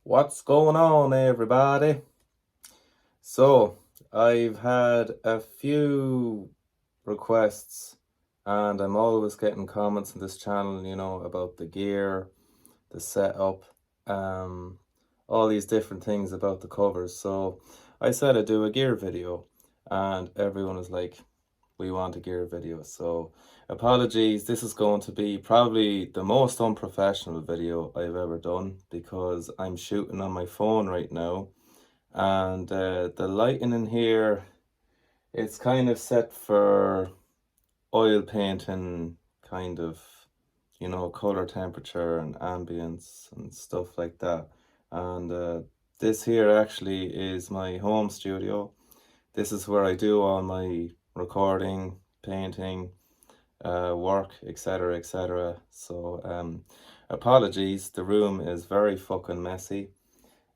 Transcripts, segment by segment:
What's going on, everybody? So, I've had a few requests, and I'm always getting comments on this channel, about the gear, the setup, um, all these different things about the covers. So, I said I'd do a gear video, and everyone was like, we want a gear video. So, apologies, this is going to be probably the most unprofessional video I've ever done because I'm shooting on my phone right now, and the lighting in here, it's kind of set for oil painting, kind of, color temperature and ambience and stuff like that. And this here actually is my home studio. This is where I do all my recording, painting, work, etc., etc. So apologies, the room is very fucking messy,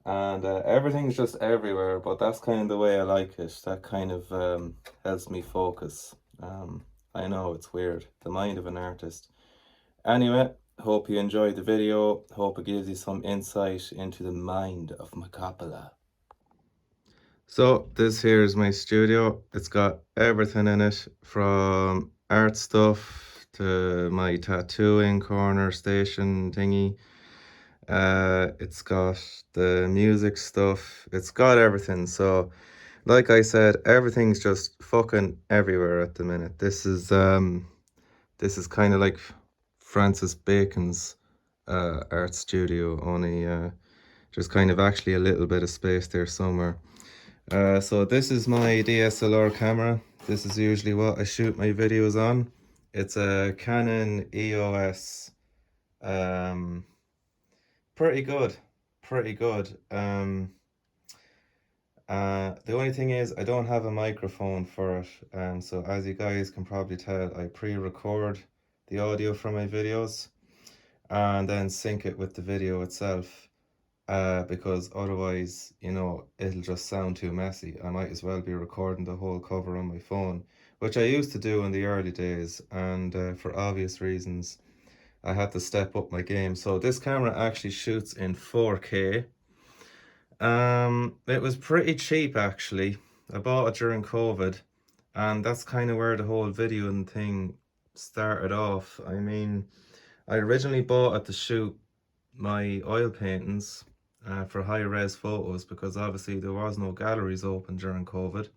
and everything's just everywhere, but that's kind of the way I like it. That kind of helps me focus. I know it's weird, the mind of an artist. Anyway, hope you enjoyed the video. Hope it gives you some insight into the mind of Macapola. So this here is my studio. It's got everything in it, from art stuff to my tattooing corner station thingy. It's got the music stuff. It's got everything. So, like I said, everything's just fucking everywhere at the minute. This is kind of like Francis Bacon's art studio, only there's kind of actually a little bit of space there somewhere. So this is my DSLR camera. This is usually what I shoot my videos on. It's a Canon EOS. Um, Pretty good, pretty good. The only thing is I don't have a microphone for it, so as you guys can probably tell, I pre-record the audio for my videos and then sync it with the video itself. Because otherwise, it'll just sound too messy. I might as well be recording the whole cover on my phone, which I used to do in the early days, and for obvious reasons, I had to step up my game. So this camera actually shoots in 4K. It was pretty cheap actually. I bought it during COVID, and that's kind of where the whole videoing thing started off. I mean, I originally bought it to shoot my oil paintings for high-res photos, because obviously there was no galleries open during COVID.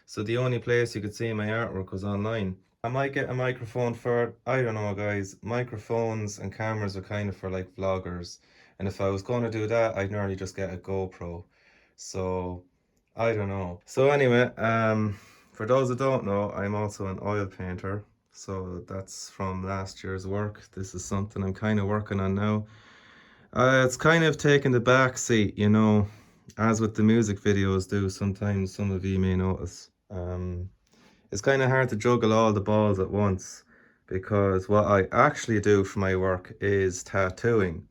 So the only place you could see my artwork was online. I might get a microphone for it. I don't know, guys. Microphones and cameras are kind of for like vloggers. And if I was going to do that, I'd normally just get a GoPro. So I don't know. So anyway, for those that don't know, I'm also an oil painter. So that's from last year's work. This is something I'm kind of working on now. It's kind of taken the back seat, as with the music videos do. Sometimes some of you may notice. It's kind of hard to juggle all the balls at once, because what I actually do for my work is tattooing.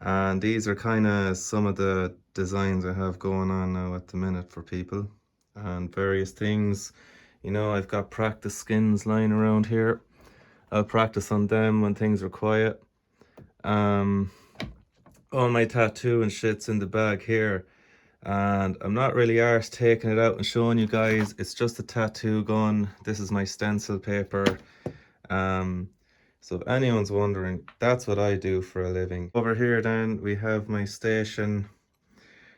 And these are kind of some of the designs I have going on now at the minute for people and various things. I've got practice skins lying around here. I'll practice on them when things are quiet. All my tattoo and shit's in the bag here, and I'm not really arsed taking it out and showing you guys. It's just a tattoo gun. This is my stencil paper. So if anyone's wondering, that's what I do for a living. Over here then we have my station.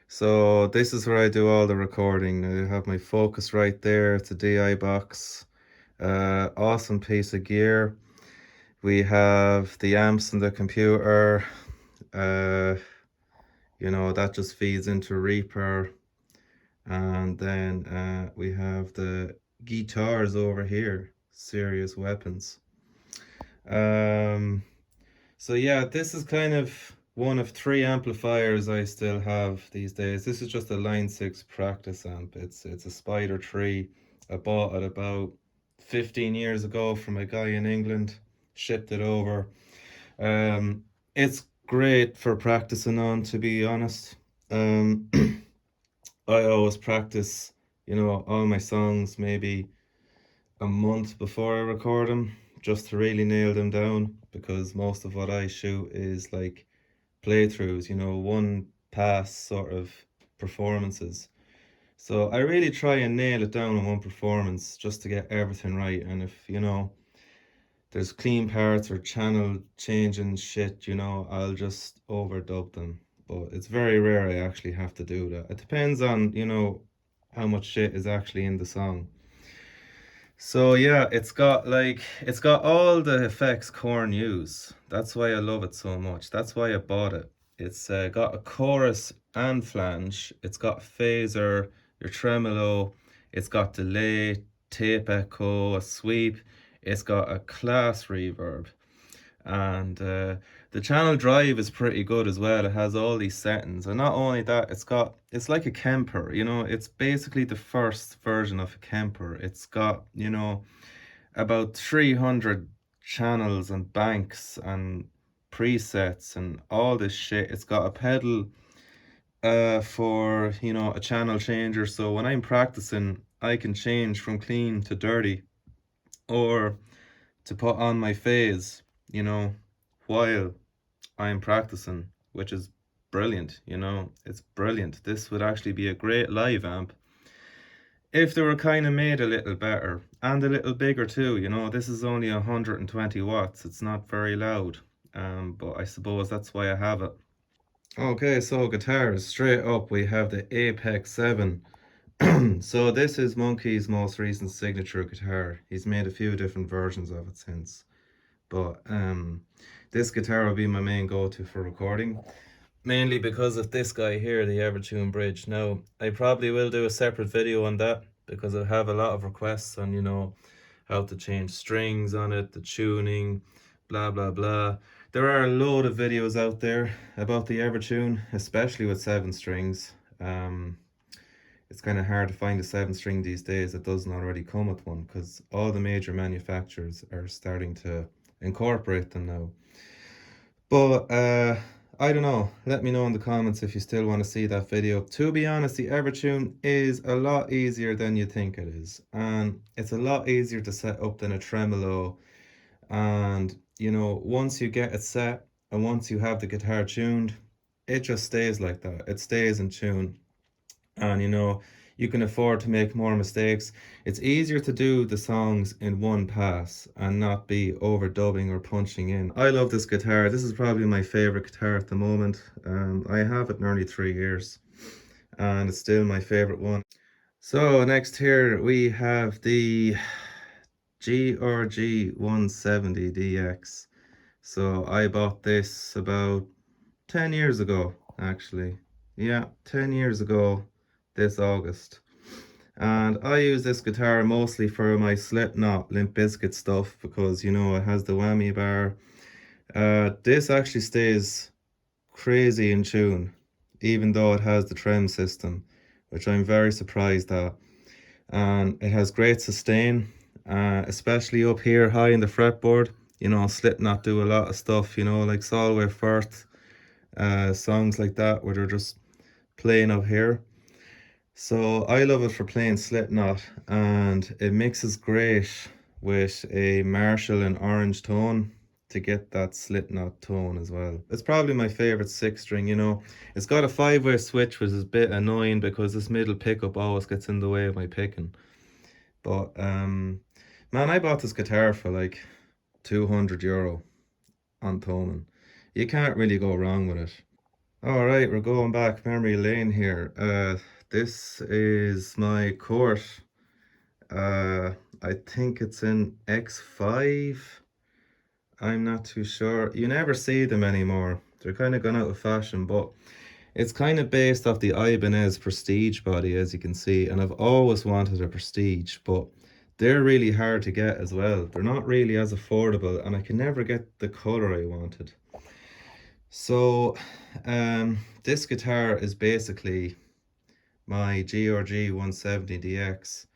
So this is where I do all the recording. I have my Focus right there. It's a DI box. Awesome piece of gear. We have the amps and the computer. That just feeds into Reaper. And then we have the guitars over here, Serious Weapons. So yeah, this is kind of one of 3 amplifiers I still have these days. This is just a Line 6 practice amp. It's a Spider 3. I bought it about 15 years ago from a guy in England, shipped it over. It's great for practicing on, to be honest. I always practice, all my songs maybe a month before I record them, just to really nail them down, because most of what I shoot is like playthroughs, one past sort of performances. So I really try and nail it down in one performance just to get everything right. And if, there's clean parts or channel changing shit, I'll just overdub them. But it's very rare I actually have to do that. It depends on, how much shit is actually in the song. So yeah, it's got all the effects Korn use. That's why I love it so much. That's why I bought it. It's got a chorus and flange. It's got phaser, your tremolo. It's got delay, tape echo, a sweep. It's got a class reverb. And the channel drive is pretty good as well. It has all these settings. And not only that, it's like a Kemper, it's basically the first version of a Kemper. It's got, about 300 channels and banks and presets and all this shit. It's got a pedal for, a channel changer. So when I'm practicing, I can change from clean to dirty or to put on my phase, while I'm practicing, which is brilliant, it's brilliant. This would actually be a great live amp if they were kind of made a little better and a little bigger too. This is only 120 watts. It's not very loud, but I suppose that's why I have it. Okay, so guitars, straight up, we have the Apex 7. So this is Monkey's most recent signature guitar. He's made a few different versions of it since. But this guitar will be my main go-to for recording, mainly because of this guy here, the Evertune bridge. Now, I probably will do a separate video on that because I have a lot of requests on, how to change strings on it, the tuning, blah, blah, blah. There are a load of videos out there about the Evertune, especially with 7 strings. It's kind of hard to find a 7-string these days that doesn't already come with one because all the major manufacturers are starting to incorporate them now. But I don't know. Let me know in the comments if you still want to see that video. To be honest, the Evertune is a lot easier than you think it is. And it's a lot easier to set up than a tremolo. And, once you get it set and once you have the guitar tuned, it just stays like that. It stays in tune. And, you can afford to make more mistakes. It's easier to do the songs in one pass and not be overdubbing or punching in. I love this guitar. This is probably my favorite guitar at the moment. I have it nearly 3 years and it's still my favorite one. So next here we have the GRG 170DX. So I bought this about 10 years ago, actually. Yeah, 10 years ago this August. And I use this guitar mostly for my Slipknot Limp Bizkit stuff because, it has the whammy bar. This actually stays crazy in tune, even though it has the trem system, which I'm very surprised at. And it has great sustain, especially up here high in the fretboard. Slipknot do a lot of stuff, like Solway Firth, songs like that where they're just playing up here. So I love it for playing Slipknot, and it mixes great with a Marshall and orange tone to get that Slipknot tone as well. It's probably my favorite 6-string, It's got a 5-way switch, which is a bit annoying because this middle pickup always gets in the way of my picking. But man, I bought this guitar for like €200 on Thomann. You can't really go wrong with it. All right, we're going back memory lane here. This is my Court. I think it's in X5. I'm not too sure. You never see them anymore. They're kind of gone out of fashion, but it's kind of based off the Ibanez Prestige body, as you can see. And I've always wanted a Prestige, but they're really hard to get as well. They're not really as affordable, and I can never get the color I wanted. So this guitar is basically my GRG 170DX,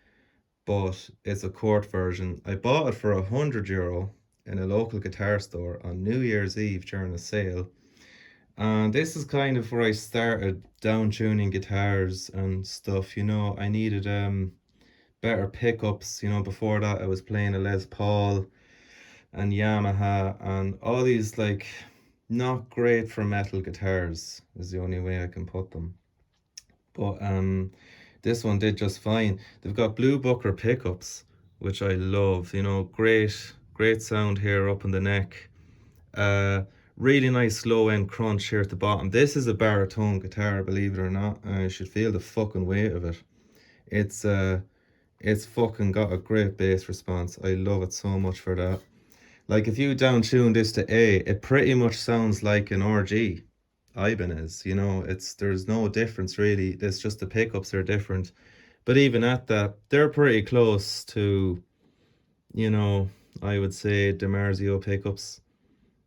but it's a Court version. I bought it for €100 in a local guitar store on New Year's Eve during a sale. And this is kind of where I started down tuning guitars and stuff. I needed better pickups. Before that I was playing a Les Paul and Yamaha and all these like not great for metal guitars is the only way I can put them. But this one did just fine. They've got blue Booker pickups, which I love. You know, great sound here up in the neck. Uh, really nice low end crunch here at the bottom. This is a baritone guitar, believe it or not. You should feel the fucking weight of it. It's it's fucking got a great bass response. I love it so much for that. Like if you down tune this to A, it pretty much sounds like an RG Ibanez. You know, there's no difference really. It's just the pickups are different. But even at that, they're pretty close to, you know, I would say DiMarzio pickups.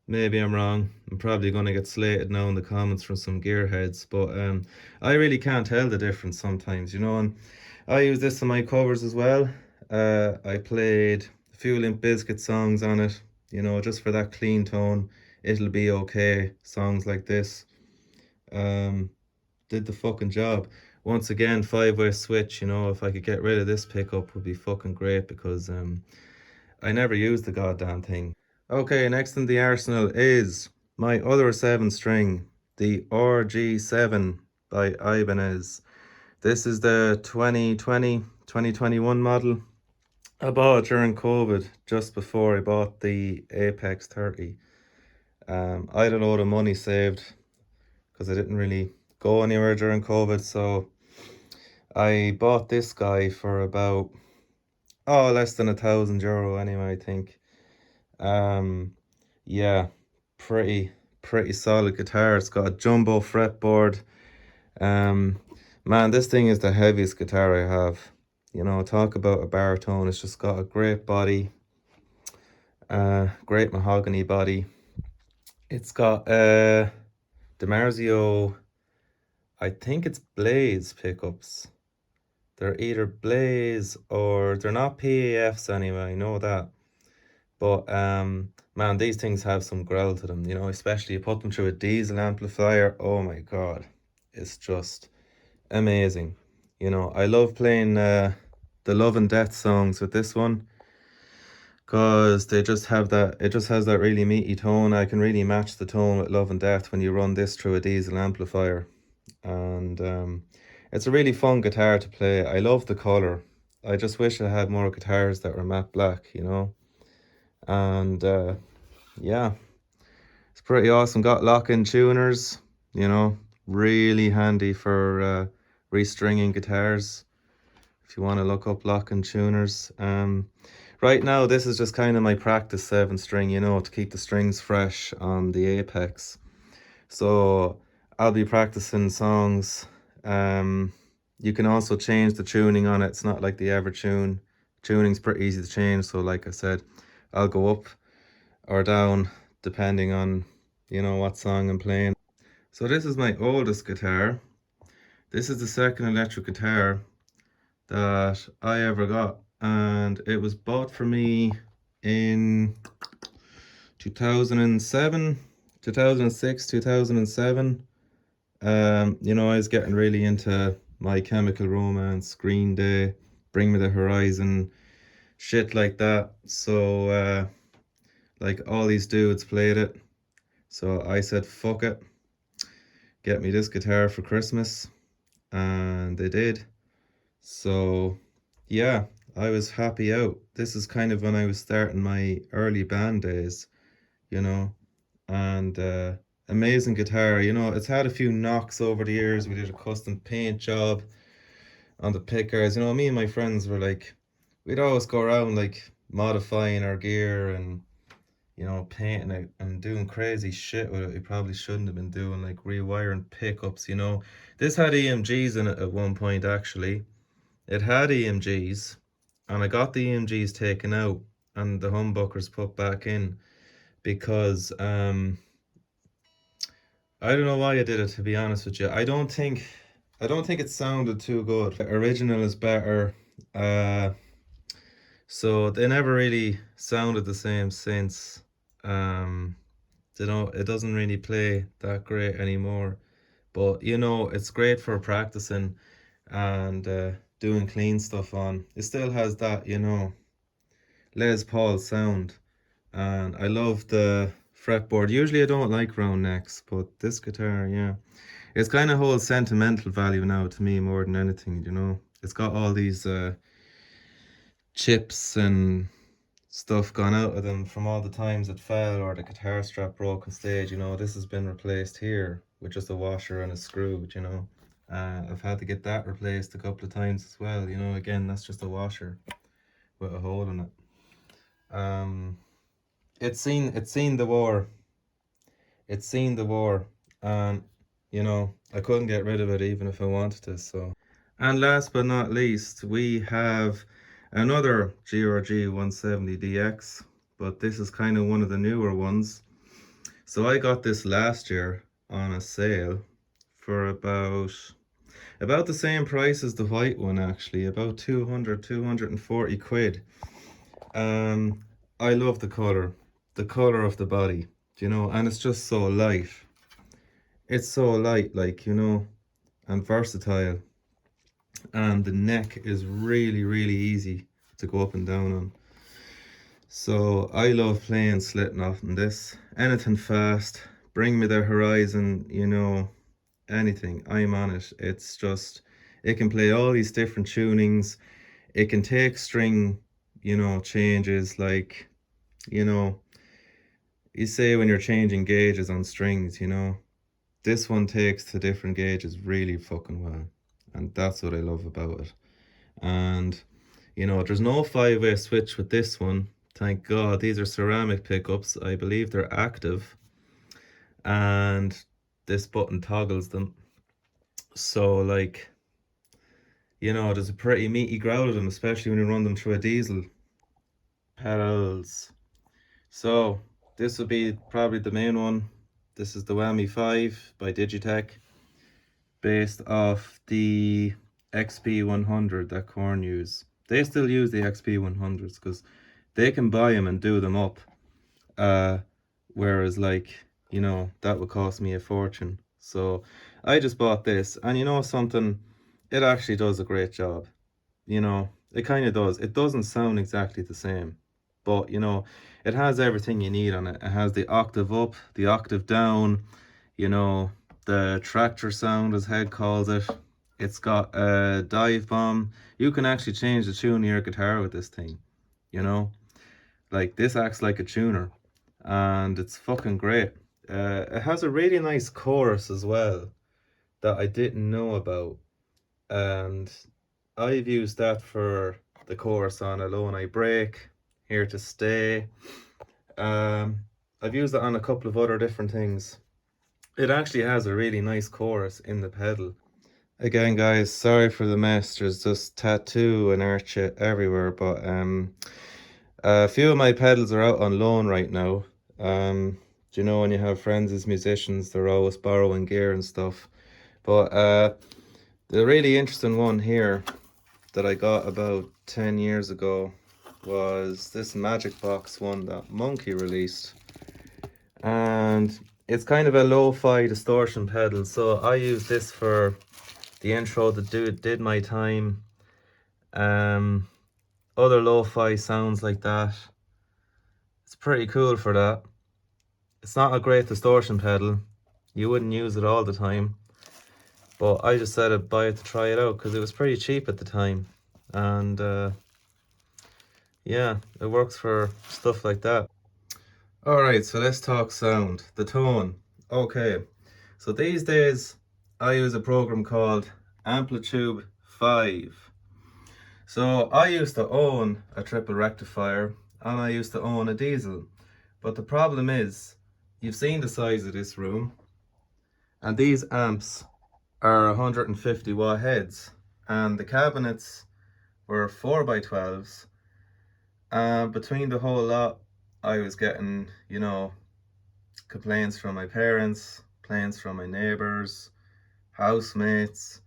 Maybe I'm wrong. I'm probably gonna get slated now in the comments from some gearheads, but I really can't tell the difference sometimes, you know. And I use this in my covers as well. I played a few Limp Bizkit songs on it, you know, just for that clean tone. It'll be okay. Songs like this. Did the fucking job. Once again, five-way switch, you know, if I could get rid of this pickup would be fucking great because I never used the goddamn thing. Okay, next in the arsenal is my other 7 string, the RG7 by Ibanez. This is the 2021 model. I bought it during COVID, just before I bought the Apex 30. I had a load of money saved because I didn't really go anywhere during COVID, so I bought this guy for about, oh, less than €1,000 anyway, I think. Yeah, pretty solid guitar. It's got a jumbo fretboard. Um, Man, this thing is the heaviest guitar I have. You know, talk about a baritone. It's just got a great body, great mahogany body. It's got DiMarzio, I think it's Blaze pickups. They're either Blaze or they're not PAFs anyway, I know that. But man, these things have some growl to them, you know, especially you put them through a diesel amplifier. Oh my God, it's just amazing. You know, I love playing the Love and Death songs with this one because they just have that, it just has that really meaty tone. I can really match the tone with Love and Death when you run this through a diesel amplifier. And it's a really fun guitar to play. I love the color. I just wish I had more guitars that were matte black, you know. And yeah, it's pretty awesome. Got lock-in tuners, you know, really handy for restringing guitars if you want to look up lock-in tuners. Right now this is just kind of my practice 7 string, you know, to keep the strings fresh on the Apex. So I'll be practicing songs. You can also change the tuning on it. It's not like the Evertune. Tuning's pretty easy to change, so like I said, I'll go up or down depending on, you know, what song I'm playing. So this is my oldest guitar. This is the second electric guitar that I ever got, and it was bought for me in 2007, 2006, 2007. You know, I was getting really into My Chemical Romance, Green Day, Bring Me the Horizon, shit like that. So like all these dudes played it, so I said fuck it, get me this guitar for Christmas, and they did. So yeah, I was happy out. This is kind of when I was starting my early band days, you know, and amazing guitar. You know, it's had a few knocks over the years. We did a custom paint job on the pickers. You know, me and my friends were like, we'd always go around like modifying our gear and, you know, painting it and doing crazy shit with it we probably shouldn't have been doing, like rewiring pickups, you know. This had EMGs in it at one point, actually. It had EMGs, and I got the EMGs taken out and the humbuckers put back in because I don't know why I did it, to be honest with you. I don't think it sounded too good. The original is better. So they never really sounded the same since. You know, it doesn't really play that great anymore. But you know, it's great for practicing and doing clean stuff on. It still has that, you know, Les Paul sound. And I love the fretboard. Usually I don't like round necks, but this guitar, yeah. It's kind of holds sentimental value now to me more than anything, you know. It's got all these chips and stuff gone out of them from all the times it fell or the guitar strap broke on stage, you know. This has been replaced here with just a washer and a screw, you know. I've had to get that replaced a couple of times as well, you know. Again, that's just a washer with a hole in it. It's seen the war. It's seen the war, and you know, I couldn't get rid of it even if I wanted to, so. And last but not least, we have another GRG 170DX, but this is kind of one of the newer ones. So I got this last year on a sale for about the same price as the white one, actually, about 240 quid. I love the color of the body, you know, and it's just so light. It's so light, like, you know, and versatile. And the neck is really, really easy to go up and down on. So I love playing Slipknot on this. Anything fast, bring me the horizon, you know, anything, I'm on it. It's just, it can play all these different tunings. It can take string, you know, changes, like, you know, you say when you're changing gauges on strings, you know, this one takes the different gauges really fucking well. And that's what I love about it. And, you know, there's no 5-way switch with this one. Thank God. These are ceramic pickups. I believe they're active. And this button toggles them. So, like, you know, there's a pretty meaty growl of them, especially when you run them through a diesel. Pedals. So, this would be probably the main one. This is the Whammy 5 by Digitech, based off the XP100 that Korn use. They still use the XP100s because they can buy them and do them up. Whereas, like, you know, that would cost me a fortune. So I just bought this, and you know something, it actually does a great job. You know, it kind of does. It doesn't sound exactly the same, but you know, it has everything you need on it. It has the octave up, the octave down, you know, the tractor sound, as Head calls it. It's got a dive bomb. You can actually change the tune of your guitar with this thing, you know. Like, this acts like a tuner, and it's fucking great. It has a really nice chorus as well that I didn't know about, and I've used that for the chorus on Alone I Break, Here to Stay. I've used it on a couple of other different things. It actually has a really nice chorus in the pedal. Again, guys, sorry for the mess. There's just tattoo and art shit everywhere, but a few of my pedals are out on loan right now. Do you know, when you have friends as musicians, they're always borrowing gear and stuff. But the really interesting one here that I got about 10 years ago was this Magic Box one that Monkey released. And it's kind of a lo-fi distortion pedal, so I use this for the intro that did my time. Other lo-fi sounds like that. It's pretty cool for that. It's not a great distortion pedal. You wouldn't use it all the time. But I just said I'd buy it to try it out because it was pretty cheap at the time. And yeah, it works for stuff like that. Alright, so let's talk sound. The tone. Okay, so these days I use a program called Amplitube 5. So I used to own a triple rectifier and I used to own a diesel. But the problem is, you've seen the size of this room, and these amps are 150 watt heads, and the cabinets were 4x12s. And between the whole lot, I was getting, you know, complaints from my parents, complaints from my neighbors, housemates,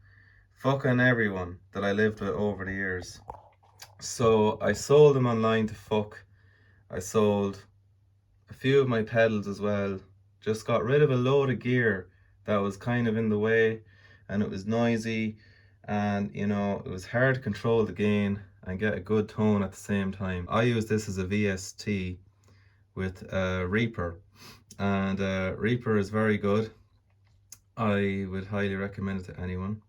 fucking everyone that I lived with over the years. So I sold them online to fuck. I sold a few of my pedals as well. Just got rid of a load of gear that was kind of in the way, and it was noisy, and you know, it was hard to control the gain and get a good tone at the same time. I use this as a VST with a Reaper, And Reaper is very good. I would highly recommend it to anyone.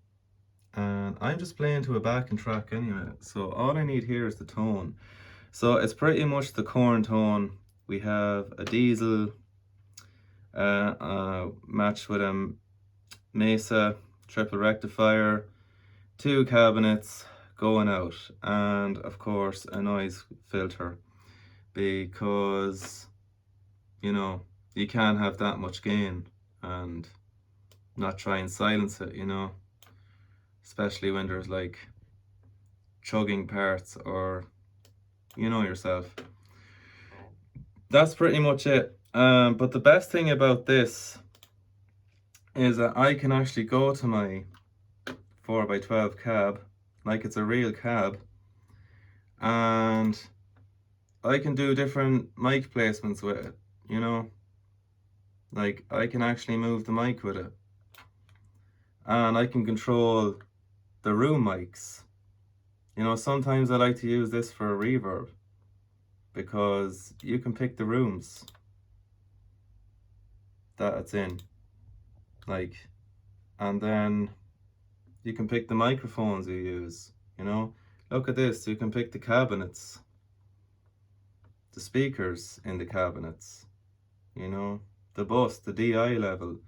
And I'm just playing to a backing track anyway, so all I need here is the tone. So it's pretty much the Korn tone. We have a diesel matched with a Mesa triple rectifier, two cabinets going out, and of course a noise filter, because you know you can't have that much gain and not try and silence it, especially when there's like chugging parts, or yourself. That's pretty much it. But the best thing about this is that I can actually go to my 4x12 cab like it's a real cab, and I can do different mic placements with it, like I can actually move the mic with it, and I can control the room mics. Sometimes I like to use this for a reverb because you can pick the rooms that it's in, like, and then you can pick the microphones you use. Look at this, you can pick the cabinets, the speakers in the cabinets, the bus, the DI level.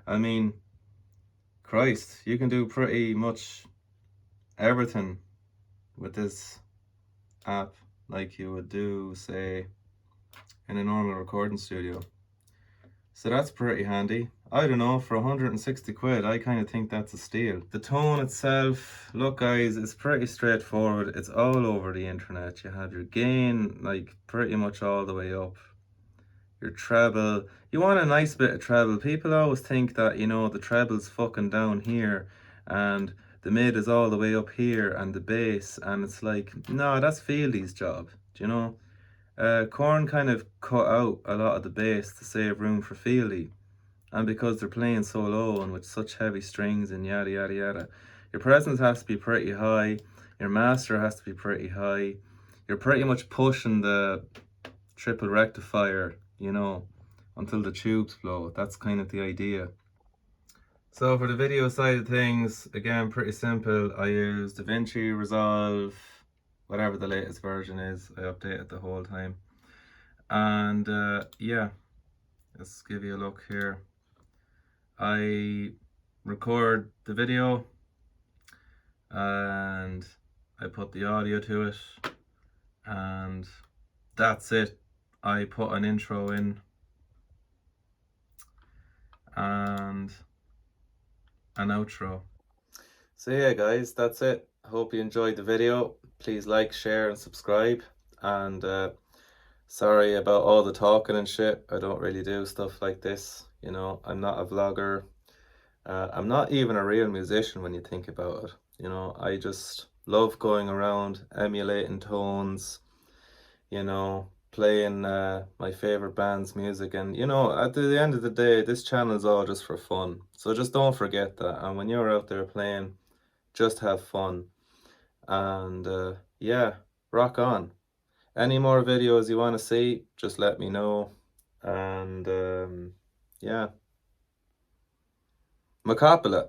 I mean, Christ, you can do pretty much everything with this app like you would do, say, in a normal recording studio. So that's pretty handy. I don't know, for 160 quid, I kind of think that's a steal. The tone itself, look guys, it's pretty straightforward. It's all over the internet. You have your gain, like, pretty much all the way up. Your treble, you want a nice bit of treble. People always think that, the treble's fucking down here, and the mid is all the way up here, and the bass, and it's like, no, that's Fieldy's job, do you know? Korn kind of cut out a lot of the bass to save room for Fieldy, and because they're playing so low and with such heavy strings and yada yada yada, your presence has to be pretty high, your master has to be pretty high, you're pretty much pushing the triple rectifier, until the tubes flow. That's kind of the idea. So for the video side of things, again, pretty simple. I use DaVinci Resolve, whatever the latest version is. I update it the whole time. And yeah, let's give you a look here. I record the video and I put the audio to it, and that's it. I put an intro in and an outro. So yeah guys, that's it. Hope you enjoyed the video. Please like, share and subscribe, and sorry about all the talking and shit. I don't really do stuff like this, I'm not a vlogger. I'm not even a real musician when you think about it. I just love going around emulating tones, playing my favorite band's music, and at the end of the day, this channel is all just for fun. So just don't forget that, and when you're out there playing, just have fun. And yeah, rock on. Any more videos you want to see, just let me know. And yeah, Macapala.